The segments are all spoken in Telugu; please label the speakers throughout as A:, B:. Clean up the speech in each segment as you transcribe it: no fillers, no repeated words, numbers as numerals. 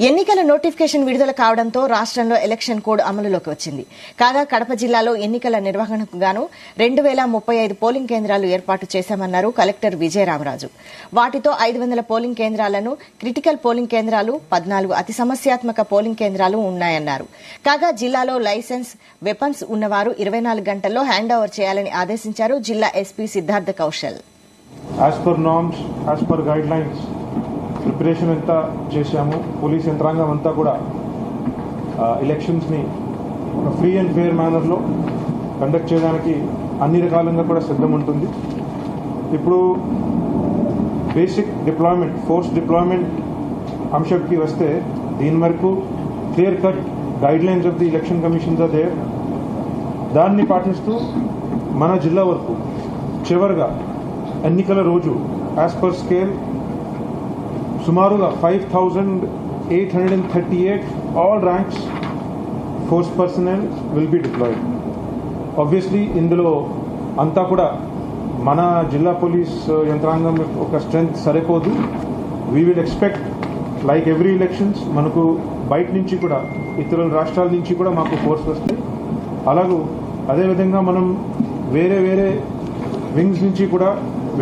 A: ఎన్నికల నోటిఫికేషన్ విడుదల కావడంతో రాష్ట్రంలో ఎలక్షన్ కోడ్ అమలులోకి వచ్చింది. కాగా కడప జిల్లాలో ఎన్నికల నిర్వహణకు గాను 2035 పోలింగ్ కేంద్రాలు ఏర్పాటు చేశామన్నారు కలెక్టర్ విజయరామరాజు. వాటితో 500 పోలింగ్ కేంద్రాలను, క్రిటికల్ పోలింగ్ కేంద్రాలు, 14 అతి సమస్యాత్మక పోలింగ్ కేంద్రాలు ఉన్నాయన్నారు. కాగా జిల్లాలో లైసెన్స్, వెపన్స్ ఉన్నవారు 24 గంటల్లో హ్యాండ్ ఓవర్ చేయాలని ఆదేశించారు జిల్లా SP Siddhartha Kaushal.
B: As per norms, as per guidelines, preparation అంతా చేశాము. పోలీస్ యంత్రాంగం అంతా కూడా ఎలక్షన్స్ని ఒక ఫ్రీ అండ్ ఫెయిర్ మేనర్లో కండక్ట్ చేయడానికి అన్ని రకాలంగా కూడా సిద్ధం ఉంటుంది. ఇప్పుడు బేసిక్ డిప్లాయ్మెంట్, ఫోర్స్ డిప్లాయ్మెంట్ అంశంకి వస్తే దీని వరకు clear cut guidelines of the election commissions are there. దాన్ని పాటిస్తూ మన జిల్లా వరకు చివరిగా ఎన్నికల రోజు యాజ్ పర్ స్కేల్ సుమారుగా 5,838 all ranks force personnel will be deployed. Obviously ఇందులో అంతా కూడా మన జిల్లా పోలీస్ యంత్రాంగం ఒక స్ట్రెంగ్త్ సరిపోదు. We will expect like every elections మనకు బయట నుంచి కూడా ఇతర రాష్ట్రాల నుంచి కూడా మాకు ఫోర్స్ వస్తాయి. అలాగూ అదేవిధంగా మనం వేరే వేరే వింగ్స్ నుంచి కూడా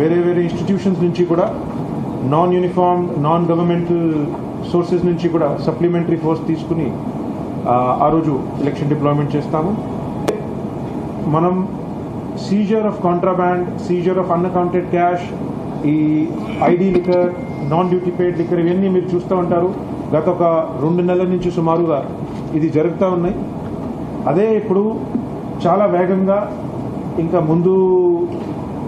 B: వేరే వేరే ఇన్స్టిట్యూషన్స్ నుంచి కూడా non uniform, non governmental sources నుంచి కూడా సప్లిమెంటరీ ఫోర్స్ తీసుకుని ఆ రోజు ఎలక్షన్ డిప్లాయ్మెంట్ చేస్తాము. మనం seizure of contraband, seizure of unaccounted cash, ఈ ID liquor, non duty paid liquor ఇవన్నీ మీరు చూస్తూ ఉంటారు. గత ఒక 2 నెలల నుంచి సుమారుగా ఇది జరుగుతూ ఉన్నాయి. అదే ఇప్పుడు చాలా వేగంగా ఇంకా ముందు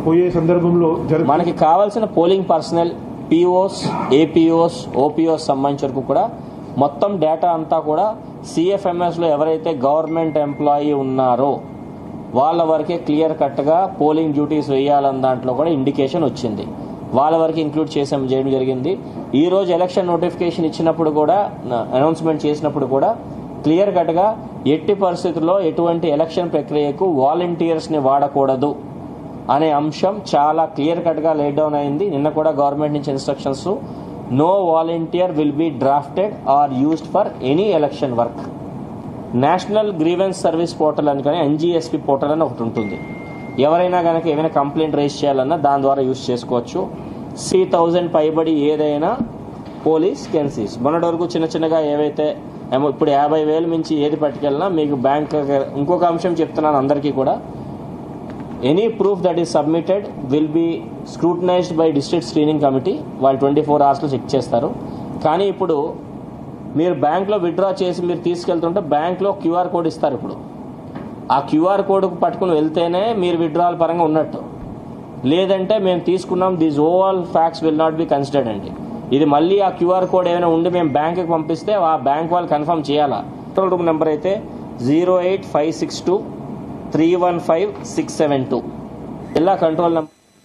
B: పోయే సందర్భంలో
C: మనకి కావాల్సిన polling personnel, POs, APOs, OPOs సంబంధించిన వరకు కూడా మొత్తం డేటా అంతా కూడా సిఎఫ్ఎంఎస్ లో ఎవరైతే గవర్నమెంట్ ఎంప్లాయీ ఉన్నారో వాళ్ళ వరకే క్లియర్ కట్ గా పోలింగ్ డ్యూటీస్ వేయాలన్న దాంట్లో కూడా ఇండికేషన్ వచ్చింది. వాళ్ళ వరకు ఇంక్లూడ్ చేయడం జరిగింది. ఈ రోజు ఎలక్షన్ నోటిఫికేషన్ ఇచ్చినప్పుడు కూడా, అనౌన్స్మెంట్ చేసినప్పుడు కూడా క్లియర్ కట్ గా ఎట్టి పరిస్థితుల్లో ఎటువంటి ఎలక్షన్ ప్రక్రియకు వాలంటీర్స్ ని వాడకూడదు అనే అంశం చాలా క్లియర్ కట్ గా లేట్ డౌన్ అయింది. నిన్న కూడా గవర్నమెంట్ నుంచి instructions, no volunteer will be drafted or used for any election work. National grievance service portal అని కానీ ఎన్జీఎస్పీ పోర్టల్ అని ఒకటి ఉంటుంది. ఎవరైనా కనుక ఏమైనా కంప్లైంట్ రేజ్ చేయాలన్నా దాని ద్వారా యూజ్ చేసుకోవచ్చు. 3,000 పైబడి ఏదైనా పోలీస్ కెన్సీస్ మొన్నటి వరకు చిన్నగా ఏవైతే ఇప్పుడు 50,000 మించి ఏది పట్టుకెళ్ళినా మీకు బ్యాంక్. ఇంకొక అంశం చెప్తున్నాను అందరికీ కూడా, any proof that is submitted will be scrutinized by district screening committee. వాళ్ళు 24 అవర్స్లో చెక్ చేస్తారు. కానీ ఇప్పుడు మీరు బ్యాంక్లో విత్డ్రా చేసి మీరు తీసుకెళ్తుంటే బ్యాంక్లో క్యూఆర్ కోడ్ ఇస్తారు. ఇప్పుడు ఆ క్యూఆర్ కోడ్ పట్టుకుని వెళ్తేనే మీరు విత్డ్రాల్ పరంగా ఉన్నట్టు, లేదంటే మేము తీసుకున్నాం, these oval facts will not be considered అండి. ఇది మళ్ళీ ఆ క్యూఆర్ కోడ్ ఏమైనా ఉండి మేము బ్యాంక్కి పంపిస్తే ఆ బ్యాంక్ వాళ్ళు కన్ఫర్మ్ చేయాలా. కంట్రోల్ రూమ్ నెంబర్ అయితే 08562 315 672 జిల్లా కంట్రోల్ నెంబర్.